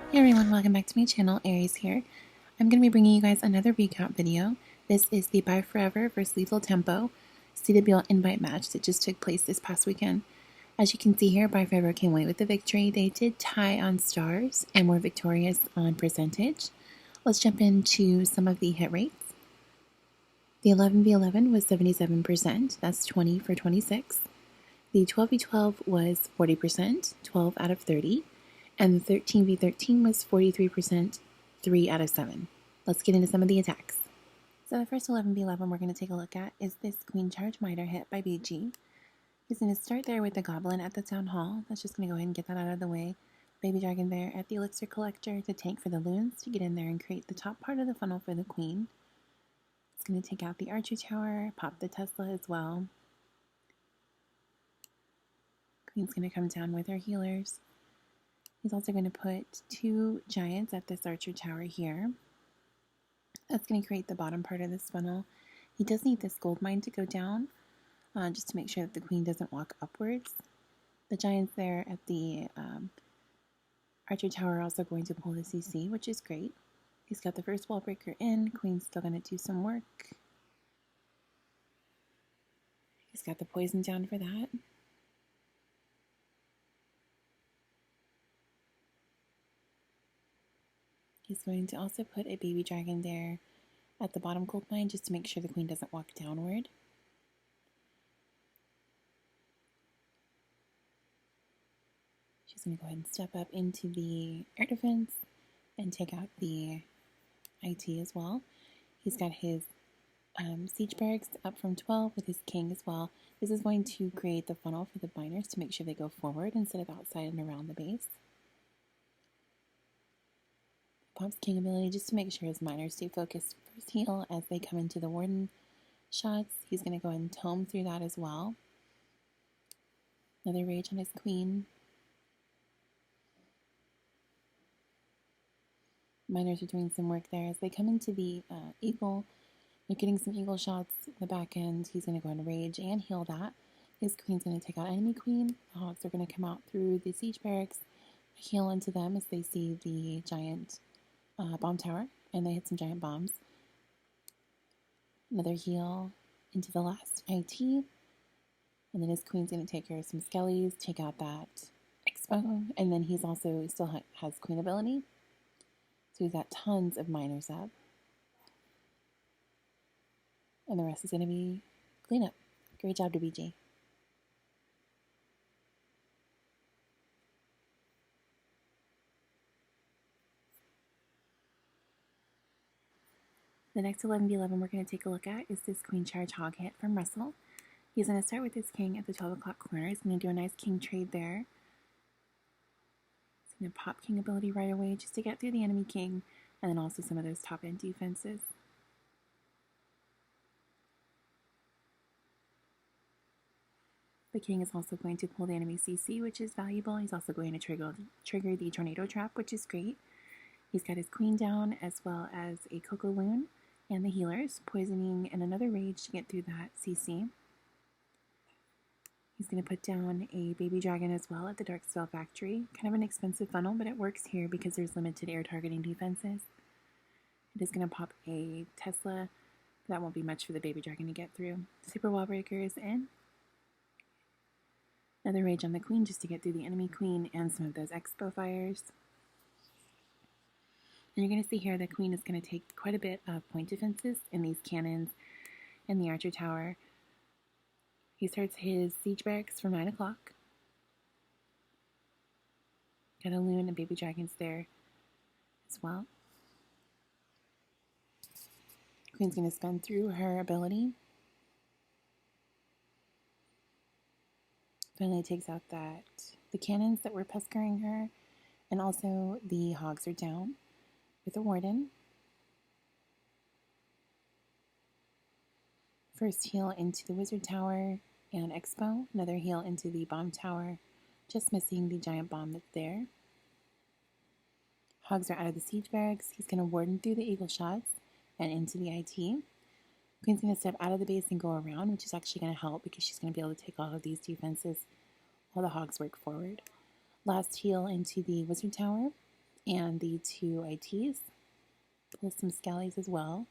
Hey everyone, welcome back to my channel. Aries here. I'm going to be bringing you guys another recap video. This is the ByeForever vs Lethal Tempo CWL Invite match that just took place this past weekend. As you can see here, ByeForever came away with the victory. They did tie on stars and were victorious on percentage. Let's jump into some of the hit rates. The 11v11 was 77%, that's 20 for 26. The 12v12 was 40%, 12 out of 30. And the 13v13 was 43%, 3 out of 7. Let's get into some of the attacks. So the first 11v11 we're going to take a look at is this Queen Charge Miter hit by BG. He's going to start there with the Goblin at the Town Hall. That's just going to go ahead and get that out of the way. Baby Dragon there at the Elixir Collector to tank for the Loons to get in there and create the top part of the funnel for the Queen. It's going to take out the Archer Tower, pop the Tesla as well. Queen's going to come down with her healers. He's also going to put 2 giants at this Archer Tower here. That's going to create the bottom part of this funnel. He does need this gold mine to go down, just to make sure that the Queen doesn't walk upwards. The giants there at the Archer Tower are also going to pull the CC, which is great. He's got the first wall breaker in. Queen's still going to do some work. He's got the poison down for that. He's going to also put a baby dragon there at the bottom gold mine just to make sure the Queen doesn't walk downward. She's going to go ahead and step up into the air defense and take out the IT as well. He's got his siege barracks up from 12 with his king as well. This is going to create the funnel for the miners to make sure they go forward instead of outside and around the base. Pops king ability just to make sure his miners stay focused first heal as they come into the warden shots. He's going to go ahead and tome through that as well. Another rage on his queen. Miners are doing some work there as they come into the eagle. They're getting some eagle shots in the back end. He's going to go ahead and rage and heal that. His queen's going to take out enemy queen. The hogs are going to come out through the siege barracks, heal into them as they see the giant bomb tower, and they hit some giant bombs. Another heal into the last IT, and then his queen's going to take care of some skellies, take out that expo, and then he's also still has queen ability, so he's got tons of miners up, and the rest is going to be cleanup. Great job to BG. The next 11v11 we're going to take a look at is this Queen Charge Hog hit from Russell. He's going to start with his king at the 12 o'clock corner. He's going to do a nice king trade there. He's going to pop king ability right away just to get through the enemy king, and then also some of those top end defenses. The king is also going to pull the enemy CC, which is valuable. He's also going to trigger the tornado trap, which is great. He's got his queen down as well as a Coco Loon and the healers, poisoning and another rage to get through that CC. He's going to put down a baby dragon as well at the Dark Spell Factory. Kind of an expensive funnel, but it works here because there's limited air targeting defenses. It is going to pop a Tesla. That won't be much for the baby dragon to get through. Super wall breakers in. Another rage on the queen just to get through the enemy queen and some of those expo fires. And you're going to see here the queen is going to take quite a bit of point defenses in these cannons and the Archer Tower. He starts his siege barracks from 9 o'clock. Got a loon and baby dragons there as well. Queen's going to spin through her ability. Finally takes out the cannons that were pestering her, and also the hogs are down with a warden. First heal into the wizard tower and expo, another heal into the bomb tower, just missing the giant bomb that's there. Hogs are out of the siege barracks. He's going to warden through the eagle shots and into the IT. Queen's going to step out of the base and go around, which is actually going to help because she's going to be able to take all of these defenses while the hogs work forward. Last heal into the wizard tower and the 2 ITs with some skellies as well.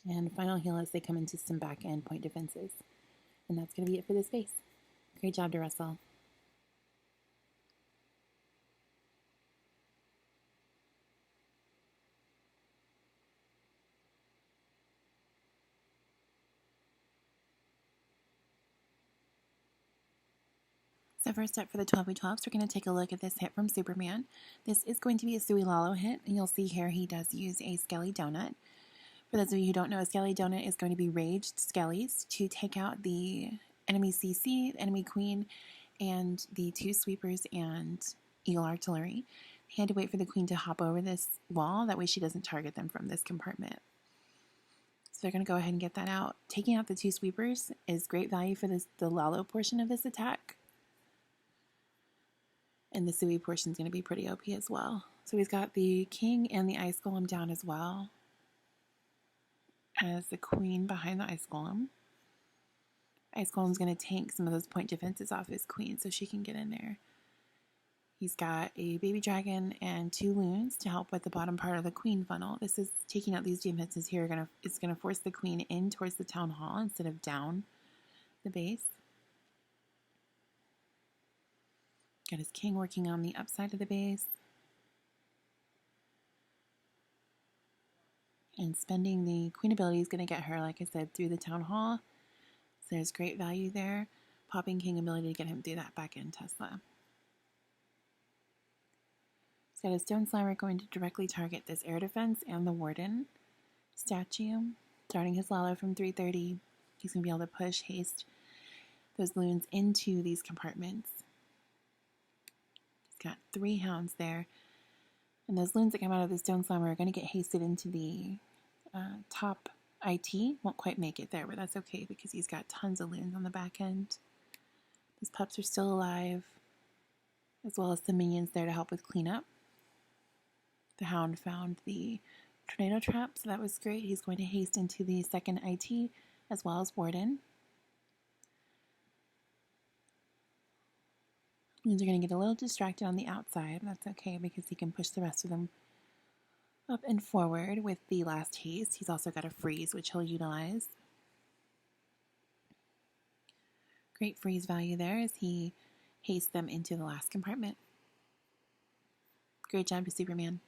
And final heal as they come into some back end point defenses. And that's going to be it for this base. Great job to Russell. So first up for the 12v12s, we're going to take a look at this hit from Superman. This is going to be a soui lalo hit, and you'll see here he does use a skelly donut. For those of you who don't know, a skelly donut is going to be raged skellies to take out the enemy CC, the enemy queen, and the 2 sweepers and eagle artillery. He had to wait for the queen to hop over this wall, that way she doesn't target them from this compartment. So they're going to go ahead and get that out. Taking out the 2 sweepers is great value for the lalo portion of this attack. And the soui portion is going to be pretty OP as well. So he's got the king and the ice golem down as well as the queen behind the ice golem. Ice golem's going to tank some of those point defenses off his queen so she can get in there. He's got a baby dragon and 2 loons to help with the bottom part of the queen funnel. This is taking out these defenses here. It's going to force the queen in towards the town hall instead of down the base. Got his king working on the upside of the base. And spending the queen ability is going to get her, like I said, through the town hall. So there's great value there. Popping king ability to get him through that back end Tesla. He's got a stone slimer going to directly target this air defense and the warden statue. Starting his lalo from 330. He's going to be able to push, haste those loons into these compartments. Got 3 hounds there, and those loons that come out of the stone slammer are going to get hasted into the top IT. Won't quite make it there, but that's okay because he's got tons of loons on the back end. These pups are still alive, as well as the minions there to help with cleanup. The hound found the tornado trap, so that was great. He's going to haste into the second IT as well as warden. Loons are going to get a little distracted on the outside. That's okay because he can push the rest of them up and forward with the last haste. He's also got a freeze, which he'll utilize. Great freeze value there as he hastes them into the last compartment. Great job to Superman.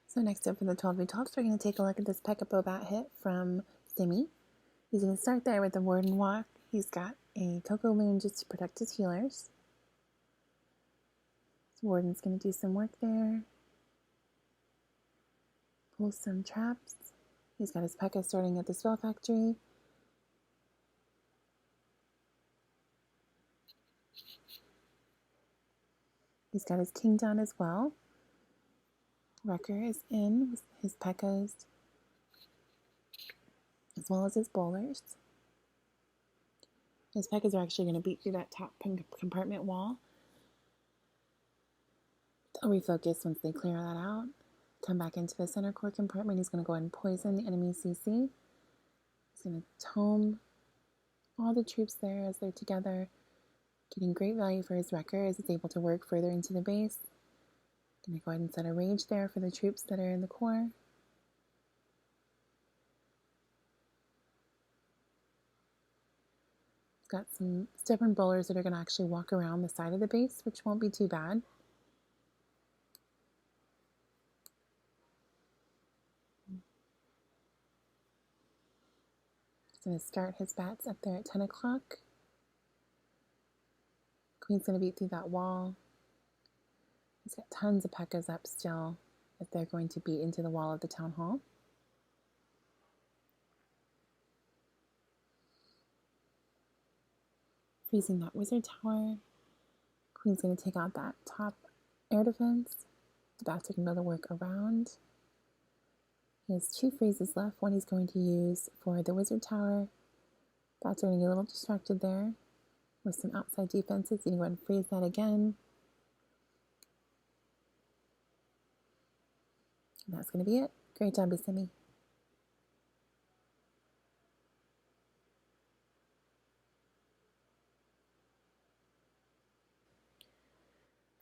So next up for the 12v12s, we're going to take a look at this pekka bobat hit from Simi. He's going to start there with the warden walk. He's got a cocoa loon just to protect his healers. So warden's going to do some work there. Pull some traps. He's got his pekka starting at the spell factory. He's got his king down as well. Wrecker is in with his pekkas, as well as his bowlers. His pekkas are actually going to beat through that top compartment wall. They'll refocus once they clear that out. Come back into the center core compartment. He's going to go ahead and poison the enemy CC. He's going to tome all the troops there as they're together, getting great value for his wrecker as he's able to work further into the base. Going to go ahead and set a rage there for the troops that are in the core. Got some stubborn bowlers that are going to actually walk around the side of the base, which won't be too bad. He's going to start his bats up there at 10 o'clock. Queen's going to beat through that wall. He's got tons of pekkas up still that they're going to beat into the wall of the town hall. Freezing that wizard tower. Queen's going to take out that top air defense. The bats are going to be able to work around. He has 2 freezes left. One he's going to use for the wizard tower. Bats are going to get a little distracted there with some outside defenses. You can go ahead and freeze that again. And that's going to be it. Great job, Simi.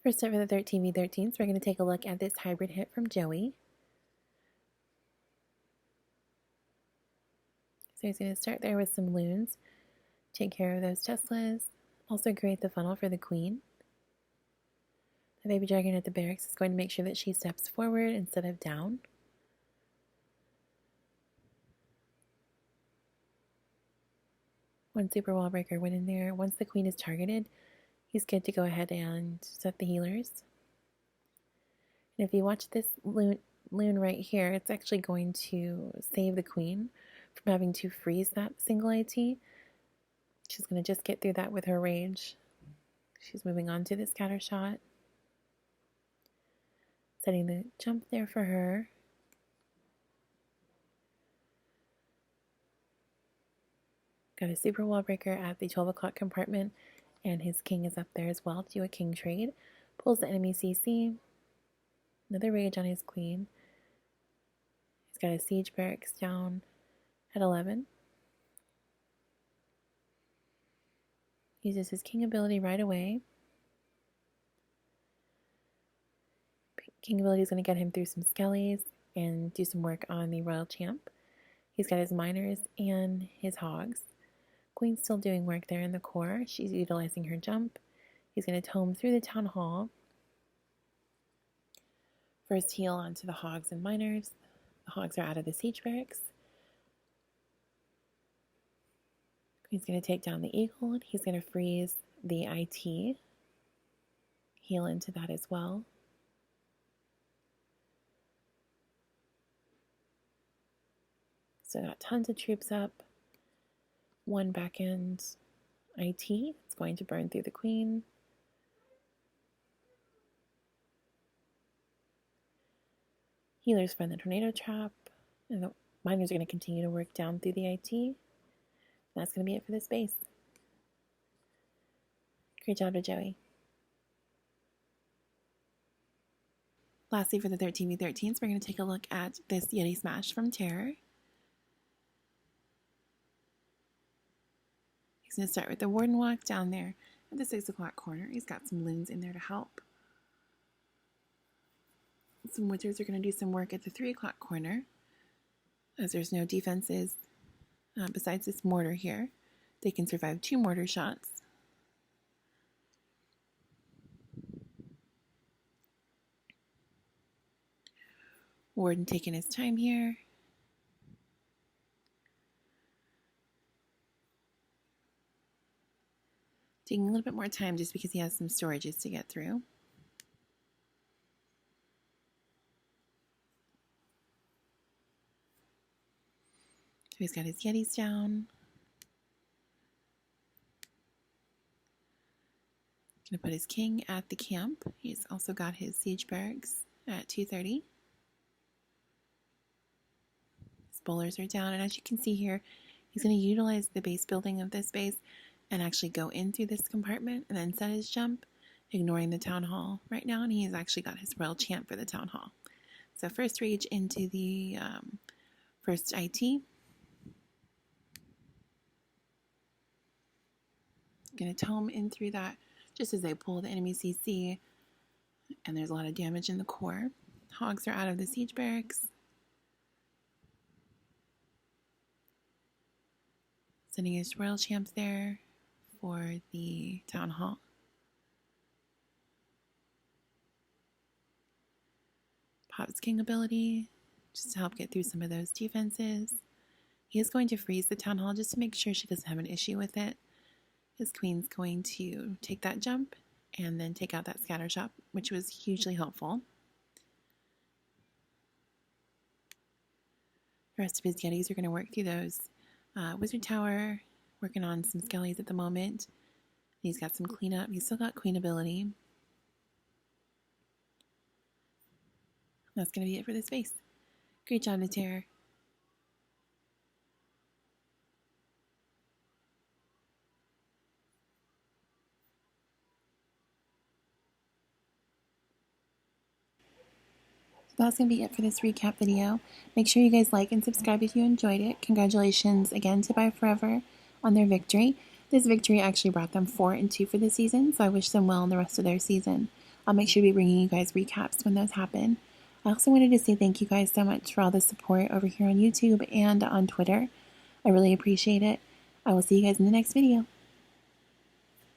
First up for the 13v13s, we're going to take a look at this hybrid hit from Joey. So he's going to start there with some loons, take care of those Teslas, also create the funnel for the queen. The baby dragon at the barracks is going to make sure that she steps forward instead of down. One super wall breaker went in there. Once the queen is targeted, he's good to go ahead and set the healers. And if you watch this loon right here, it's actually going to save the queen from having to freeze that single yeti. She's going to just get through that with her rage. She's moving on to the scatter shot. Setting the jump there for her. Got a super wall breaker at the 12 o'clock compartment, and his king is up there as well to do a king trade. Pulls the enemy CC. Another rage on his queen. He's got a siege barracks down at 11. Uses his king ability right away. King ability is going to get him through some skellies and do some work on the royal champ. He's got his miners and his hogs. Queen's still doing work there in the core. She's utilizing her jump. He's going to tome through the town hall. First heal onto the hogs and miners. The hogs are out of the siege barracks. He's going to take down the eagle. He's going to freeze the IT. Heal into that as well. So got tons of troops up. One back end IT. It's going to burn through the queen. Healers from the tornado trap. And the miners are going to continue to work down through the IT. That's going to be it for this base. Great job to Joey. Lastly, for the 13v13s, we're going to take a look at this Yeti Smash from Terror. He's going to start with the Warden Walk down there at the 6 o'clock corner. He's got some loons in there to help. Some wizards are going to do some work at the 3 o'clock corner, as there's no defenses besides this mortar here. They can survive 2 mortar shots. Warden taking his time here. Taking a little bit more time just because he has some storages to get through. So he's got his Yetis down. Going to put his king at the camp. He's also got his siege barracks at 2:30. His bowlers are down, and as you can see here, he's going to utilize the base building of this base and actually go in through this compartment and then set his jump, ignoring the town hall right now, and he's actually got his royal champ for the town hall. So first rage into the first IT. Going to tome in through that just as they pull the enemy CC, and there's a lot of damage in the core. Hogs are out of the siege barracks. Sending his royal champs there for the town hall. Pops king ability just to help get through some of those defenses. He is going to freeze the town hall just to make sure she doesn't have an issue with it. His queen's going to take that jump and then take out that scatter shot, which was hugely helpful. The rest of his Yetis are going to work through those wizard tower, working on some skellies at the moment. He's got some cleanup. He's still got queen ability. That's going to be it for this base. Great job to Terror. That's going to be it for this recap video. Make sure you guys like and subscribe if you enjoyed it. Congratulations again to ByeForever on their victory. This victory actually brought them 4-2 for the season, so I wish them well in the rest of their season. I'll make sure to be bringing you guys recaps when those happen. I also wanted to say thank you guys so much for all the support over here on YouTube and on Twitter. I really appreciate it. I will see you guys in the next video.